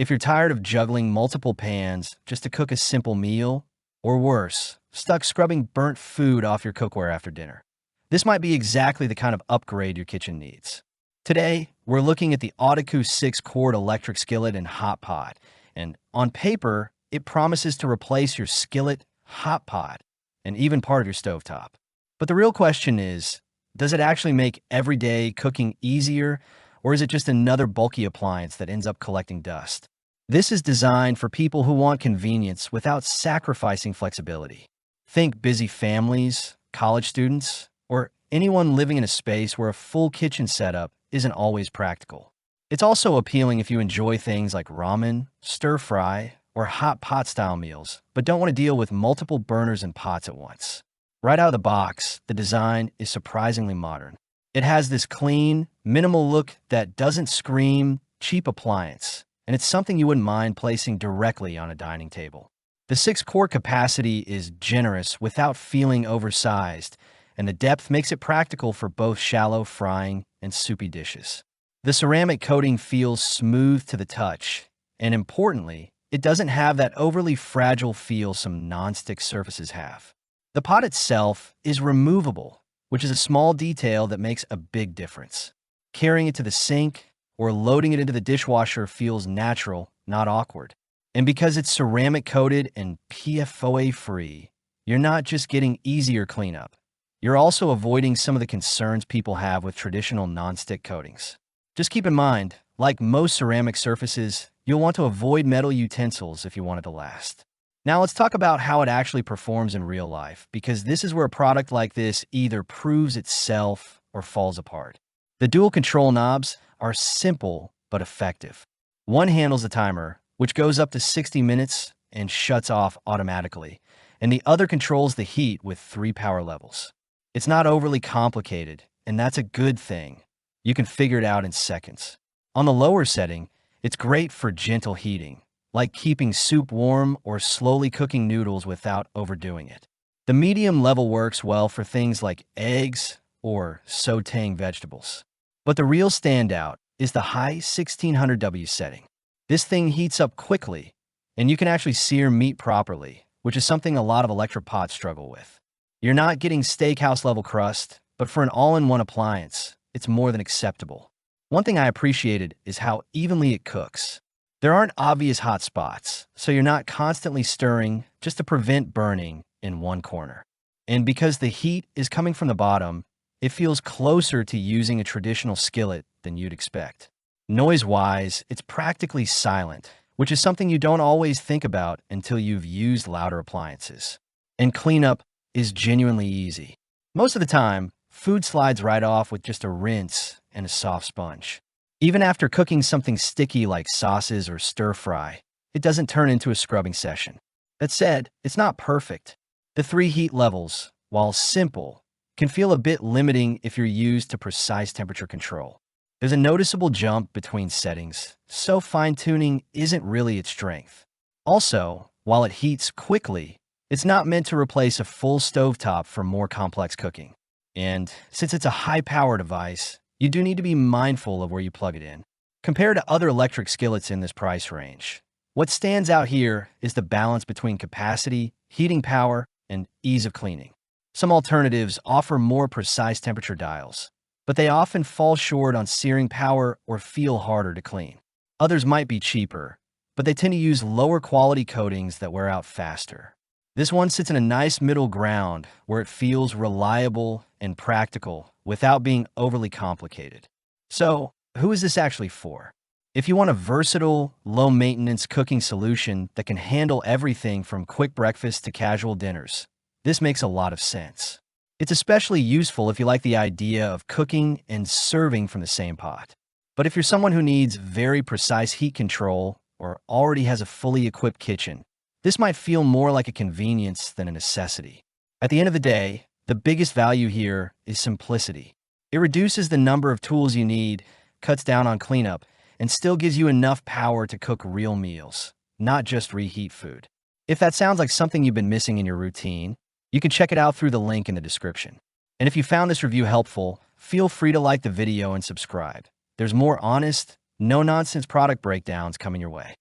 If you're tired of juggling multiple pans just to cook a simple meal, or worse, stuck scrubbing burnt food off your cookware after dinner, this might be exactly the kind of upgrade your kitchen needs. Today, we're looking at the Autucu 6-quart electric skillet and hot pot, and on paper, it promises to replace your skillet, hot pot, and even part of your stovetop. But the real question is, does it actually make everyday cooking easier, or is it just another bulky appliance that ends up collecting dust? This is designed for people who want convenience without sacrificing flexibility. Think busy families, college students, or anyone living in a space where a full kitchen setup isn't always practical. It's also appealing if you enjoy things like ramen, stir-fry, or hot pot-style meals, but don't want to deal with multiple burners and pots at once. Right out of the box, the design is surprisingly modern. It has this clean, minimal look that doesn't scream cheap appliance, and it's something you wouldn't mind placing directly on a dining table. The 6-quart capacity is generous without feeling oversized, and the depth makes it practical for both shallow frying and soupy dishes. The ceramic coating feels smooth to the touch, and importantly, it doesn't have that overly fragile feel some nonstick surfaces have. The pot itself is removable, which is a small detail that makes a big difference. Carrying it to the sink or loading it into the dishwasher feels natural, not awkward. And because it's ceramic coated and PFOA free, you're not just getting easier cleanup. You're also avoiding some of the concerns people have with traditional nonstick coatings. Just keep in mind, like most ceramic surfaces, you'll want to avoid metal utensils if you want it to last. Now let's talk about how it actually performs in real life, because this is where a product like this either proves itself or falls apart. The dual control knobs are simple but effective. One handles the timer, which goes up to 60 minutes and shuts off automatically, and the other controls the heat with 3 power levels. It's not overly complicated, and that's a good thing. You can figure it out in seconds. On the lower setting, it's great for gentle heating, like keeping soup warm or slowly cooking noodles without overdoing it. The medium level works well for things like eggs or sautéing vegetables. But the real standout is the high 1600W setting. This thing heats up quickly, and you can actually sear meat properly, which is something a lot of electric pots struggle with. You're not getting steakhouse level crust, but for an all-in-one appliance, it's more than acceptable. One thing I appreciated is how evenly it cooks. There aren't obvious hot spots, so you're not constantly stirring just to prevent burning in one corner. And because the heat is coming from the bottom, it feels closer to using a traditional skillet than you'd expect. Noise-wise, it's practically silent, which is something you don't always think about until you've used louder appliances. And cleanup is genuinely easy. Most of the time, food slides right off with just a rinse and a soft sponge. Even after cooking something sticky like sauces or stir-fry, it doesn't turn into a scrubbing session. That said, it's not perfect. The 3 heat levels, while simple, can feel a bit limiting if you're used to precise temperature control. There's a noticeable jump between settings, so fine-tuning isn't really its strength. Also, while it heats quickly, it's not meant to replace a full stovetop for more complex cooking. And since it's a high-power device, you do need to be mindful of where you plug it in. Compared to other electric skillets in this price range, what stands out here is the balance between capacity, heating power, and ease of cleaning. Some alternatives offer more precise temperature dials, but they often fall short on searing power or feel harder to clean. Others might be cheaper, but they tend to use lower quality coatings that wear out faster. This one sits in a nice middle ground where it feels reliable and practical without being overly complicated. So, who is this actually for? If you want a versatile, low-maintenance cooking solution that can handle everything from quick breakfasts to casual dinners, this makes a lot of sense. It's especially useful if you like the idea of cooking and serving from the same pot. But if you're someone who needs very precise heat control or already has a fully equipped kitchen, this might feel more like a convenience than a necessity. At the end of the day, the biggest value here is simplicity. It reduces the number of tools you need, cuts down on cleanup, and still gives you enough power to cook real meals, not just reheat food. If that sounds like something you've been missing in your routine, you can check it out through the link in the description. And if you found this review helpful, feel free to like the video and subscribe. There's more honest, no-nonsense product breakdowns coming your way.